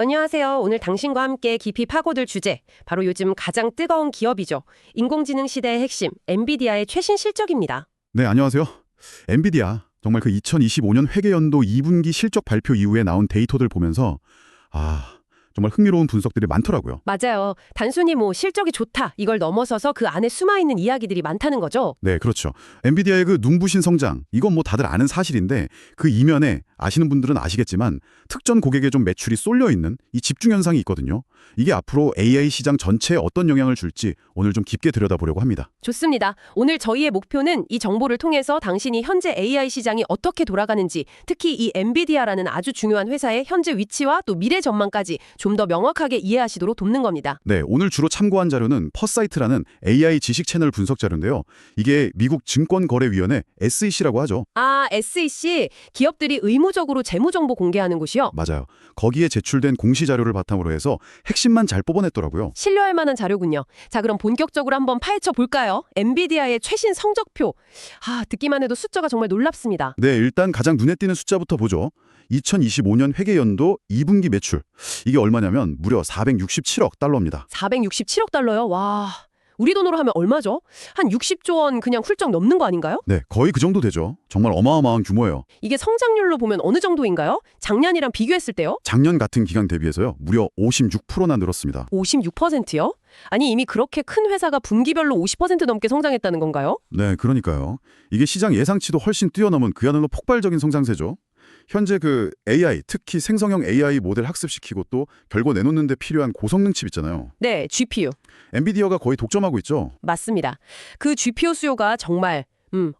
안녕하세요. 오늘 당신과 함께 깊이 파고들 주제, 바로 요즘 가장 뜨거운 기업이죠. 인공지능 시대의 핵심, 엔비디아의 최신 실적입니다. 네, 안녕하세요. 엔비디아. 정말 그 2025년 회계연도 2분기 실적 발표 이후에 나온 데이터들 보면서 정말 흥미로운 분석들이 많더라고요. 맞아요. 단순히 실적이 좋다, 이걸 넘어서서 그 안에 숨어있는 이야기들이 많다는 거죠. 네, 그렇죠. 엔비디아의 그 눈부신 성장, 이건 다들 아는 사실인데 그 이면에 아시는 분들은 아시겠지만 특정 고객에 좀 매출이 쏠려 있는 이 집중 현상이 있거든요. 이게 앞으로 AI 시장 전체에 어떤 영향을 줄지 오늘 좀 깊게 들여다보려고 합니다. 좋습니다. 오늘 저희의 목표는 이 정보를 통해서 당신이 현재 AI 시장이 어떻게 돌아가는지, 특히 이 엔비디아라는 아주 중요한 회사의 현재 위치와 또 미래 전망까지 좀 더 명확하게 이해하시도록 돕는 겁니다. 네, 오늘 주로 참고한 자료는 퍼사이트라는 AI 지식 채널 분석 자료인데요. 이게 미국 증권거래위원회 SEC라고 하죠. SEC, 기업들이 의무적으로 재무 정보 공개하는 곳이요? 맞아요. 거기에 제출된 공시 자료를 바탕으로 해서 핵심만 잘 뽑아냈더라고요. 신뢰할 만한 자료군요. 자, 그럼 본격적으로 한번 파헤쳐 볼까요? 엔비디아의 최신 성적표. 듣기만 해도 숫자가 정말 놀랍습니다. 네, 일단 가장 눈에 띄는 숫자부터 보죠. 2025년 회계연도 2분기 매출. 이게 얼마냐면 무려 467억 달러입니다. 467억 달러요? 와, 우리 돈으로 하면 얼마죠? 한 60조 원 그냥 훌쩍 넘는 거 아닌가요? 네, 거의 그 정도 되죠. 정말 어마어마한 규모예요. 이게 성장률로 보면 어느 정도인가요? 작년이랑 비교했을 때요? 작년 같은 기간 대비해서요. 무려 56%나 늘었습니다. 56%요? 아니, 이미 그렇게 큰 회사가 분기별로 50% 넘게 성장했다는 건가요? 네, 그러니까요. 이게 시장 예상치도 훨씬 뛰어넘은 그야말로 폭발적인 성장세죠. 현재 그 AI, 특히 생성형 AI 모델 학습시키고 또 결과 내놓는 데 필요한 고성능 칩 있잖아요. 네, GPU. 엔비디아가 거의 독점하고 있죠. 맞습니다. 그 GPU 수요가 정말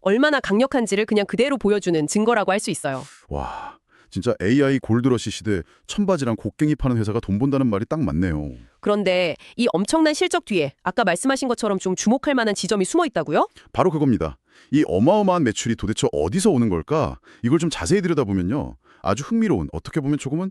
얼마나 강력한지를 그냥 그대로 보여주는 증거라고 할 수 있어요. 와, 진짜 AI 골드러시 시대 청바지랑 곡괭이 파는 회사가 돈 본다는 말이 딱 맞네요. 그런데 이 엄청난 실적 뒤에 아까 말씀하신 것처럼 좀 주목할 만한 지점이 숨어 있다고요? 바로 그겁니다. 이 어마어마한 매출이 도대체 어디서 오는 걸까? 이걸 좀 자세히 들여다보면요. 아주 흥미로운, 어떻게 보면 조금은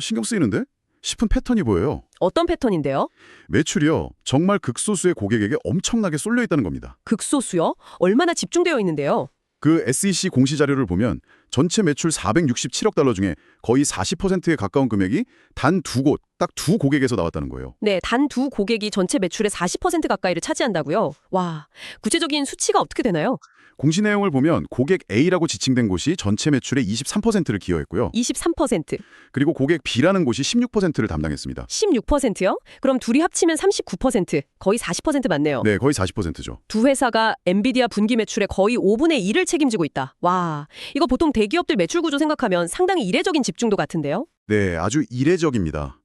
신경 쓰이는데? 싶은 패턴이 보여요. 어떤 패턴인데요? 매출이요. 정말 극소수의 고객에게 엄청나게 쏠려 있다는 겁니다. 극소수요? 얼마나 집중되어 있는데요? 그 SEC 공시 자료를 보면 전체 매출 467억 달러 중에 거의 40%에 가까운 금액이 단 두 곳, 딱 두 고객에서 나왔다는 거예요. 네, 단 두 고객이 전체 매출의 40% 가까이를 차지한다고요? 와, 구체적인 수치가 어떻게 되나요? 공시 내용을 보면 고객 A라고 지칭된 곳이 전체 매출의 23%를 기여했고요. 23%, 그리고 고객 B라는 곳이 16%를 담당했습니다. 16%요? 그럼 둘이 합치면 39%, 거의 40% 맞네요. 네, 거의 40%죠. 두 회사가 엔비디아 분기 매출의 거의 5분의 1을 책임지고 있다. 와, 이거 보통 대기업들 매출 구조 생각하면 상당히 이례적인 집중도 같은데요? 네, 아주 이례적입니다.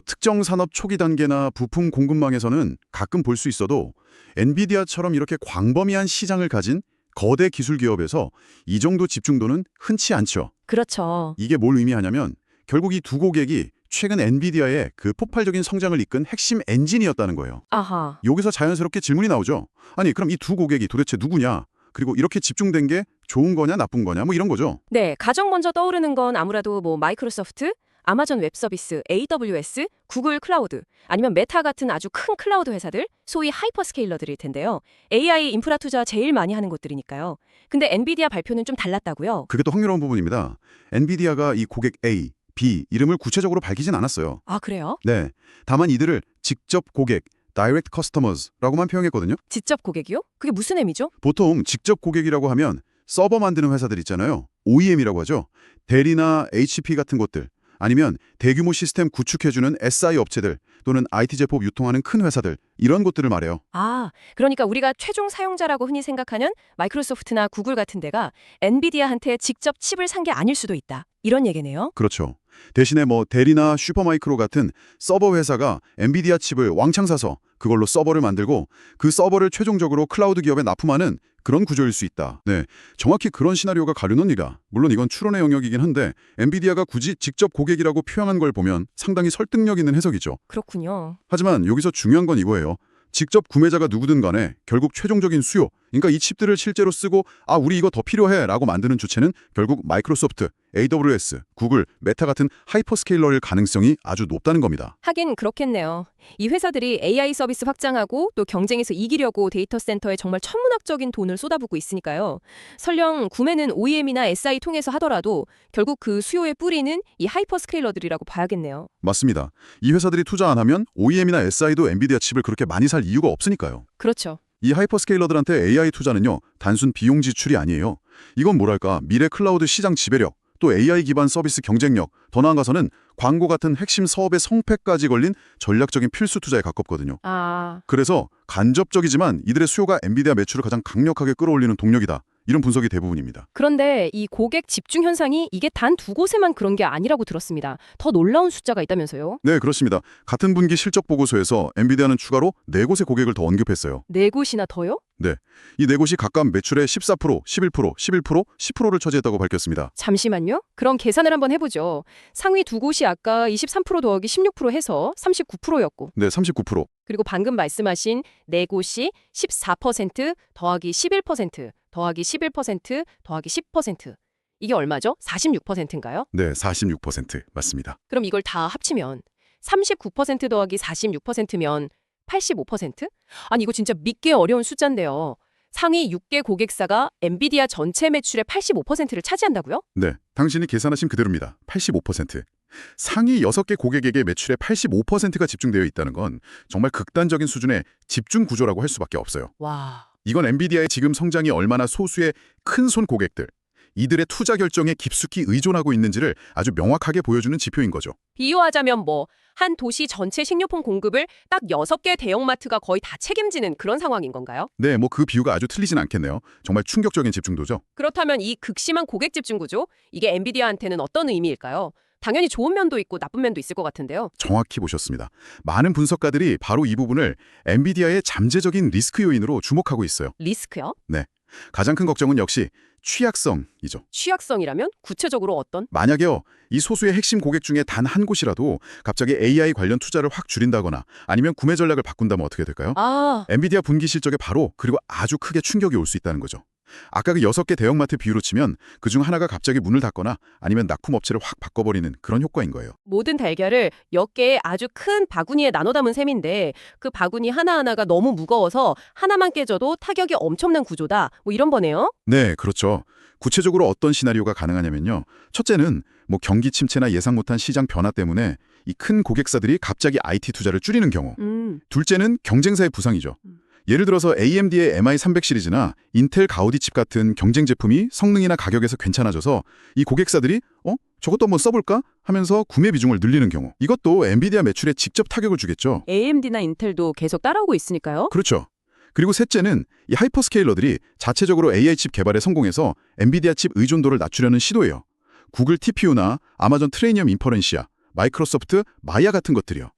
특정 산업 초기 단계나 부품 공급망에서는 가끔 볼 수 있어도 엔비디아처럼 이렇게 광범위한 시장을 가진 거대 기술 기업에서 이 정도 집중도는 흔치 않죠. 그렇죠. 이게 뭘 의미하냐면 결국 이 두 고객이 최근 엔비디아의 그 폭발적인 성장을 이끈 핵심 엔진이었다는 거예요. 아하. 여기서 자연스럽게 질문이 나오죠. 아니, 그럼 이 두 고객이 도대체 누구냐? 그리고 이렇게 집중된 게 좋은 거냐 나쁜 거냐 이런 거죠. 네, 가장 먼저 떠오르는 건 아무래도 마이크로소프트, 아마존 웹서비스, AWS, 구글 클라우드, 아니면 메타 같은 아주 큰 클라우드 회사들, 소위 하이퍼스케일러들일 텐데요. AI 인프라 투자 제일 많이 하는 곳들이니까요. 근데 엔비디아 발표는 좀 달랐다고요? 그게 또 흥미로운 부분입니다. 엔비디아가 이 고객 A, B 이름을 구체적으로 밝히진 않았어요. 아, 그래요? 네, 다만 이들을 직접 고객, Direct Customers라고만 표현했거든요. 직접 고객이요? 그게 무슨 의미죠? 보통 직접 고객이라고 하면 서버 만드는 회사들 있잖아요. OEM이라고 하죠. 델이나 HP 같은 곳들, 아니면 대규모 시스템 구축해주는 SI 업체들 또는 IT 제품 유통하는 큰 회사들, 이런 곳들을 말해요. 아, 그러니까 우리가 최종 사용자라고 흔히 생각하는 마이크로소프트나 구글 같은 데가 엔비디아한테 직접 칩을 산 게 아닐 수도 있다. 이런 얘기네요. 그렇죠. 대신에 델이나 슈퍼마이크로 같은 서버 회사가 엔비디아 칩을 왕창 사서 그걸로 서버를 만들고 그 서버를 최종적으로 클라우드 기업에 납품하는 그런 구조일 수 있다. 네, 정확히 그런 시나리오가 가려놓으니까. 물론 이건 추론의 영역이긴 한데 엔비디아가 굳이 직접 고객이라고 표현한 걸 보면 상당히 설득력 있는 해석이죠. 그렇군요. 하지만 여기서 중요한 건 이거예요. 직접 구매자가 누구든 간에 결국 최종적인 수요, 그러니까 이 칩들을 실제로 쓰고 우리 이거 더 필요해라고 만드는 주체는 결국 마이크로소프트, AWS, 구글, 메타 같은 하이퍼스케일러일 가능성이 아주 높다는 겁니다. 하긴 그렇겠네요. 이 회사들이 AI 서비스 확장하고 또 경쟁에서 이기려고 데이터 센터에 정말 천문학적인 돈을 쏟아붓고 있으니까요. 설령 구매는 OEM이나 SI 통해서 하더라도 결국 그 수요의 뿌리는 이 하이퍼스케일러들이라고 봐야겠네요. 맞습니다. 이 회사들이 투자 안 하면 OEM이나 SI도 엔비디아 칩을 그렇게 많이 살 이유가 없으니까요. 그렇죠. 이 하이퍼스케일러들한테 AI 투자는요, 단순 비용 지출이 아니에요. 이건 뭐랄까, 미래 클라우드 시장 지배력, 또 AI 기반 서비스 경쟁력, 더 나아가서는 광고 같은 핵심 사업의 성패까지 걸린 전략적인 필수 투자에 가깝거든요. 그래서 간접적이지만 이들의 수요가 엔비디아 매출을 가장 강력하게 끌어올리는 동력이다. 이런 분석이 대부분입니다. 그런데 이 고객 집중 현상이 이게 단 두 곳에만 그런 게 아니라고 들었습니다. 더 놀라운 숫자가 있다면서요? 네, 그렇습니다. 같은 분기 실적 보고서에서 엔비디아는 추가로 4곳의 고객을 더 언급했어요. 네 곳이나 더요? 네, 이 4곳이 각각 매출의 14%, 11%, 11%, 10%를 차지했다고 밝혔습니다. 잠시만요. 그럼 계산을 한번 해보죠. 상위 두 곳이 아까 23% 더하기 16% 해서 39%였고 네, 39%. 그리고 방금 말씀하신 네 곳이 14% 더하기 11% 더하기 11% 더하기 10% 이게 얼마죠? 46%인가요? 네, 46% 맞습니다. 그럼 이걸 다 합치면 39% 더하기 46%면 85%? 아니 이거 진짜 믿기 어려운 숫자인데요. 상위 6개 고객사가 엔비디아 전체 매출의 85%를 차지한다고요? 네, 당신이 계산하신 그대로입니다. 85%. 상위 6개 고객에게 매출의 85%가 집중되어 있다는 건 정말 극단적인 수준의 집중 구조라고 할 수밖에 없어요. 와. 이건 엔비디아의 지금 성장이 얼마나 소수의 큰 손 고객들, 이들의 투자 결정에 깊숙이 의존하고 있는지를 아주 명확하게 보여주는 지표인 거죠. 비유하자면 한 도시 전체 식료품 공급을 딱 6개 대형마트가 거의 다 책임지는 그런 상황인 건가요? 네, 그 비유가 아주 틀리진 않겠네요. 정말 충격적인 집중도죠. 그렇다면 이 극심한 고객 집중 구조, 이게 엔비디아한테는 어떤 의미일까요? 당연히 좋은 면도 있고 나쁜 면도 있을 것 같은데요. 정확히 보셨습니다. 많은 분석가들이 바로 이 부분을 엔비디아의 잠재적인 리스크 요인으로 주목하고 있어요. 리스크요? 네, 가장 큰 걱정은 역시 취약성이죠. 취약성이라면 구체적으로 어떤? 만약에요, 이 소수의 핵심 고객 중에 단 한 곳이라도 갑자기 AI 관련 투자를 확 줄인다거나 아니면 구매 전략을 바꾼다면 어떻게 될까요? 엔비디아 분기 실적에 바로 그리고 아주 크게 충격이 올 수 있다는 거죠. 아까 그 6개 대형마트 비유로 치면 그중 하나가 갑자기 문을 닫거나 아니면 납품업체를 확 바꿔버리는 그런 효과인 거예요. 모든 달걀을 몇 개의 아주 큰 바구니에 나눠 담은 셈인데 그 바구니 하나하나가 너무 무거워서 하나만 깨져도 타격이 엄청난 구조다. 이런 거네요. 네, 그렇죠. 구체적으로 어떤 시나리오가 가능하냐면요. 첫째는 경기 침체나 예상 못한 시장 변화 때문에 이 큰 고객사들이 갑자기 IT 투자를 줄이는 경우. 둘째는 경쟁사의 부상이죠. 예를 들어서 AMD의 MI300 시리즈나 인텔 가우디 칩 같은 경쟁 제품이 성능이나 가격에서 괜찮아져서 이 고객사들이 저것도 한번 써볼까? 하면서 구매 비중을 늘리는 경우. 이것도 엔비디아 매출에 직접 타격을 주겠죠. AMD나 인텔도 계속 따라오고 있으니까요. 그렇죠. 그리고 셋째는 이 하이퍼스케일러들이 자체적으로 AI 칩 개발에 성공해서 엔비디아 칩 의존도를 낮추려는 시도예요. 구글 TPU나 아마존 트레이니엄 인퍼런시아, 마이크로소프트 마야 같은 것들이요.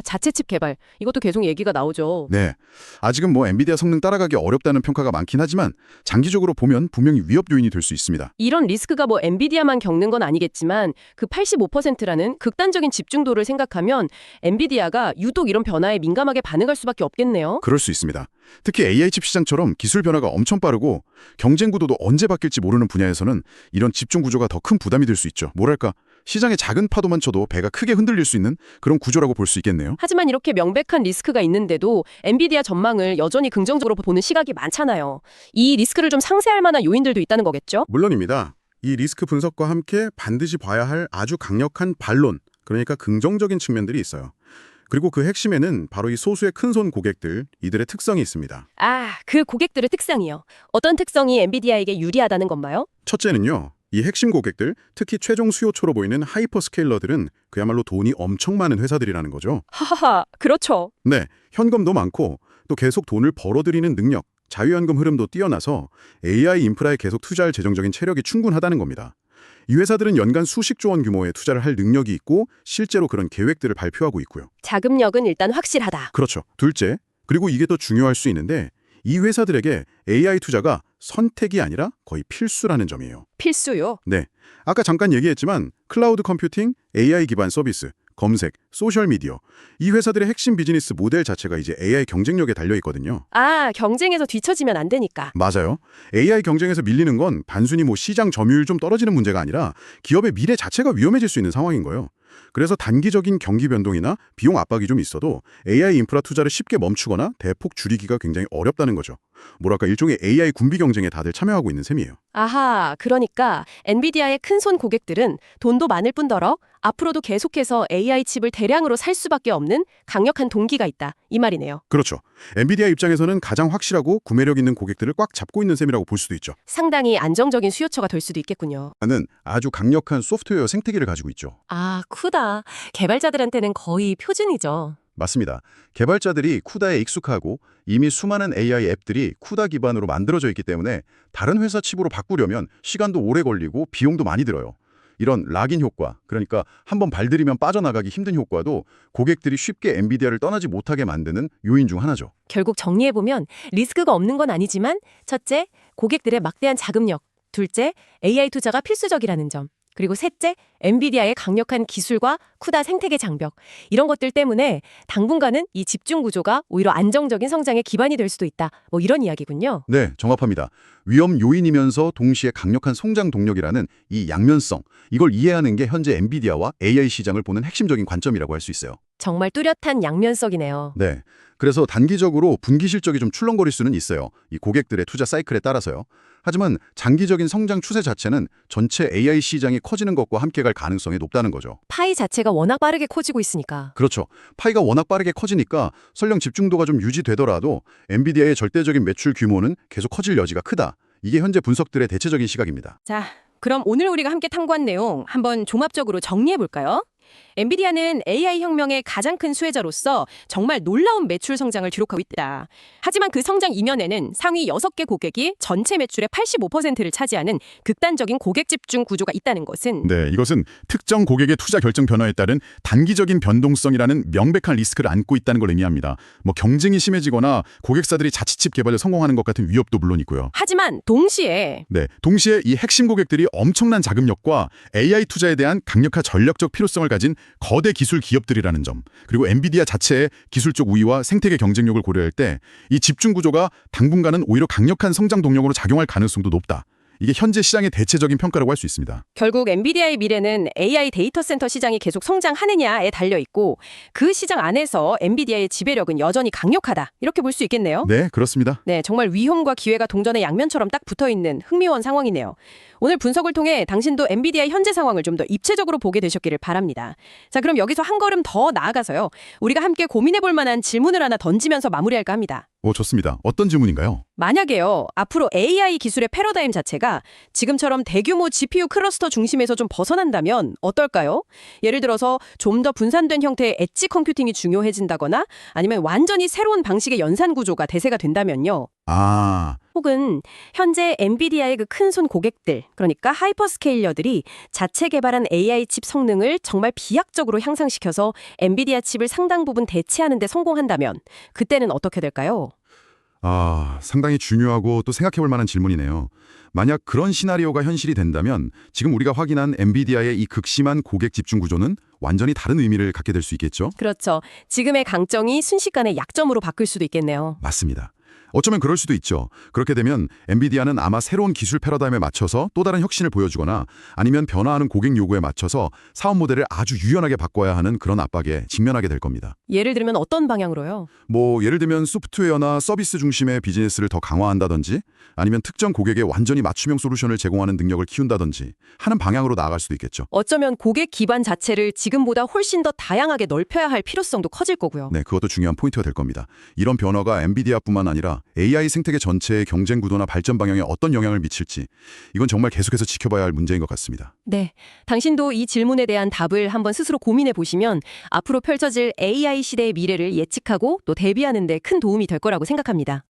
자체 칩 개발. 이것도 계속 얘기가 나오죠. 네, 아직은 엔비디아 성능 따라가기 어렵다는 평가가 많긴 하지만 장기적으로 보면 분명히 위협 요인이 될 수 있습니다. 이런 리스크가 엔비디아만 겪는 건 아니겠지만 그 85%라는 극단적인 집중도를 생각하면 엔비디아가 유독 이런 변화에 민감하게 반응할 수밖에 없겠네요. 그럴 수 있습니다. 특히 AI 칩 시장처럼 기술 변화가 엄청 빠르고 경쟁 구도도 언제 바뀔지 모르는 분야에서는 이런 집중 구조가 더 큰 부담이 될 수 있죠. 뭐랄까, 시장의 작은 파도만 쳐도 배가 크게 흔들릴 수 있는 그런 구조라고 볼 수 있겠네요. 하지만 이렇게 명백한 리스크가 있는데도 엔비디아 전망을 여전히 긍정적으로 보는 시각이 많잖아요. 이 리스크를 좀 상쇄할 만한 요인들도 있다는 거겠죠? 물론입니다. 이 리스크 분석과 함께 반드시 봐야 할 아주 강력한 반론, 그러니까 긍정적인 측면들이 있어요. 그리고 그 핵심에는 바로 이 소수의 큰손 고객들, 이들의 특성이 있습니다. 그 고객들의 특성이요. 어떤 특성이 엔비디아에게 유리하다는 건가요? 첫째는요, 이 핵심 고객들, 특히 최종 수요처로 보이는 하이퍼스케일러들은 그야말로 돈이 엄청 많은 회사들이라는 거죠. 하하하, 그렇죠. 네, 현금도 많고 또 계속 돈을 벌어들이는 능력, 자유현금 흐름도 뛰어나서 AI 인프라에 계속 투자할 재정적인 체력이 충분하다는 겁니다. 이 회사들은 연간 수십조 원 규모의 투자를 할 능력이 있고 실제로 그런 계획들을 발표하고 있고요. 자금력은 일단 확실하다. 그렇죠. 둘째, 그리고 이게 더 중요할 수 있는데 이 회사들에게 AI 투자가 선택이 아니라 거의 필수라는 점이에요. 필수요? 네, 아까 잠깐 얘기했지만 클라우드 컴퓨팅, AI 기반 서비스, 검색, 소셜미디어. 이 회사들의 핵심 비즈니스 모델 자체가 이제 AI 경쟁력에 달려 있거든요. 아, 경쟁에서 뒤처지면 안 되니까. 맞아요. AI 경쟁에서 밀리는 건 단순히 뭐 시장 점유율 좀 떨어지는 문제가 아니라 기업의 미래 자체가 위험해질 수 있는 상황인 거예요. 그래서 단기적인 경기 변동이나 비용 압박이 좀 있어도 AI 인프라 투자를 쉽게 멈추거나 대폭 줄이기가 굉장히 어렵다는 거죠. 뭐랄까 일종의 AI 군비 경쟁에 다들 참여하고 있는 셈이에요. 아하, 그러니까 엔비디아의 큰손 고객들은 돈도 많을 뿐더러 앞으로도 계속해서 AI 칩을 대량으로 살 수밖에 없는 강력한 동기가 있다. 이 말이네요. 그렇죠. 엔비디아 입장에서는 가장 확실하고 구매력 있는 고객들을 꽉 잡고 있는 셈이라고 볼 수도 있죠. 상당히 안정적인 수요처가 될 수도 있겠군요. 는 아주 강력한 소프트웨어 생태계를 가지고 있죠. 아, 쿠다. 개발자들한테는 거의 표준이죠. 맞습니다. 개발자들이 쿠다에 익숙하고 이미 수많은 AI 앱들이 쿠다 기반으로 만들어져 있기 때문에 다른 회사 칩으로 바꾸려면 시간도 오래 걸리고 비용도 많이 들어요. 이런 락인 효과, 그러니까 한번 발들이면 빠져나가기 힘든 효과도 고객들이 쉽게 엔비디아를 떠나지 못하게 만드는 요인 중 하나죠. 결국 정리해보면 리스크가 없는 건 아니지만 첫째, 고객들의 막대한 자금력, 둘째, AI 투자가 필수적이라는 점, 그리고 셋째, 엔비디아의 강력한 기술과 쿠다 생태계 장벽, 이런 것들 때문에 당분간은 이 집중 구조가 오히려 안정적인 성장의 기반이 될 수도 있다. 뭐 이런 이야기군요. 네, 정확합니다. 위험 요인이면서 동시에 강력한 성장 동력이라는 이 양면성, 이걸 이해하는 게 현재 엔비디아와 AI 시장을 보는 핵심적인 관점이라고 할 수 있어요. 정말 뚜렷한 양면성이네요. 네. 그래서 단기적으로 분기 실적이 좀 출렁거릴 수는 있어요. 이 고객들의 투자 사이클에 따라서요. 하지만 장기적인 성장 추세 자체는 전체 AI 시장이 커지는 것과 함께 갈 가능성이 높다는 거죠. 파이 자체가 워낙 빠르게 커지고 있으니까. 그렇죠. 파이가 워낙 빠르게 커지니까 설령 집중도가 좀 유지되더라도 엔비디아의 절대적인 매출 규모는 계속 커질 여지가 크다. 이게 현재 분석들의 대체적인 시각입니다. 자, 그럼 오늘 우리가 함께 탐구한 내용 한번 종합적으로 정리해볼까요? 엔비디아는 AI 혁명의 가장 큰 수혜자로서 정말 놀라운 매출 성장을 기록하고 있다. 하지만 그 성장 이면에는 상위 6개 고객이 전체 매출의 85%를 차지하는 극단적인 고객 집중 구조가 있다는 것은 네, 이것은 특정 고객의 투자 결정 변화에 따른 단기적인 변동성이라는 명백한 리스크를 안고 있다는 걸 의미합니다. 뭐 경쟁이 심해지거나 고객사들이 자치칩 개발에 성공하는 것 같은 위협도 물론 있고요. 하지만 동시에 동시에 이 핵심 고객들이 엄청난 자금력과 AI 투자에 대한 강력한 전략적 필요성을 가진 거대 기술 기업들이라는 점, 그리고 엔비디아 자체의 기술적 우위와 생태계 경쟁력을 고려할 때 이 집중 구조가 당분간은 오히려 강력한 성장 동력으로 작용할 가능성도 높다. 이게 현재 시장의 대체적인 평가라고 할 수 있습니다. 결국 엔비디아의 미래는 AI 데이터 센터 시장이 계속 성장하느냐에 달려 있고 그 시장 안에서 엔비디아의 지배력은 여전히 강력하다. 이렇게 볼 수 있겠네요. 네, 그렇습니다. 네, 정말 위험과 기회가 동전의 양면처럼 딱 붙어있는 흥미로운 상황이네요. 오늘 분석을 통해 당신도 엔비디아의 현재 상황을 좀 더 입체적으로 보게 되셨기를 바랍니다. 자, 그럼 여기서 한 걸음 더 나아가서요. 우리가 함께 고민해볼 만한 질문을 하나 던지면서 마무리할까 합니다. 좋습니다. 어떤 질문인가요? 만약에요, 앞으로 AI 기술의 패러다임 자체가 지금처럼 대규모 GPU 클러스터 중심에서 좀 벗어난다면 어떨까요? 예를 들어서 좀 더 분산된 형태의 엣지 컴퓨팅이 중요해진다거나 아니면 완전히 새로운 방식의 연산 구조가 대세가 된다면요. 혹은 현재 엔비디아의 그 큰손 고객들, 그러니까 하이퍼스케일러들이 자체 개발한 AI 칩 성능을 정말 비약적으로 향상시켜서 엔비디아 칩을 상당 부분 대체하는 데 성공한다면 그때는 어떻게 될까요? 상당히 중요하고 또 생각해볼 만한 질문이네요. 만약 그런 시나리오가 현실이 된다면 지금 우리가 확인한 엔비디아의 이 극심한 고객 집중 구조는 완전히 다른 의미를 갖게 될 수 있겠죠? 그렇죠. 지금의 강점이 순식간에 약점으로 바뀔 수도 있겠네요. 맞습니다. 어쩌면 그럴 수도 있죠. 그렇게 되면 엔비디아는 아마 새로운 기술 패러다임에 맞춰서 또 다른 혁신을 보여주거나 아니면 변화하는 고객 요구에 맞춰서 사업 모델을 아주 유연하게 바꿔야 하는 그런 압박에 직면하게 될 겁니다. 예를 들면 어떤 방향으로요? 예를 들면 소프트웨어나 서비스 중심의 비즈니스를 더 강화한다든지 아니면 특정 고객에 완전히 맞춤형 솔루션을 제공하는 능력을 키운다든지 하는 방향으로 나아갈 수도 있겠죠. 어쩌면 고객 기반 자체를 지금보다 훨씬 더 다양하게 넓혀야 할 필요성도 커질 거고요. 네, 그것도 중요한 포인트가 될 겁니다. 이런 변화가 엔비디아뿐만 아니라 AI 생태계 전체의 경쟁 구도나 발전 방향에 어떤 영향을 미칠지 이건 정말 계속해서 지켜봐야 할 문제인 것 같습니다. 네, 당신도 이 질문에 대한 답을 한번 스스로 고민해 보시면 앞으로 펼쳐질 AI 시대의 미래를 예측하고 또 대비하는 데 큰 도움이 될 거라고 생각합니다.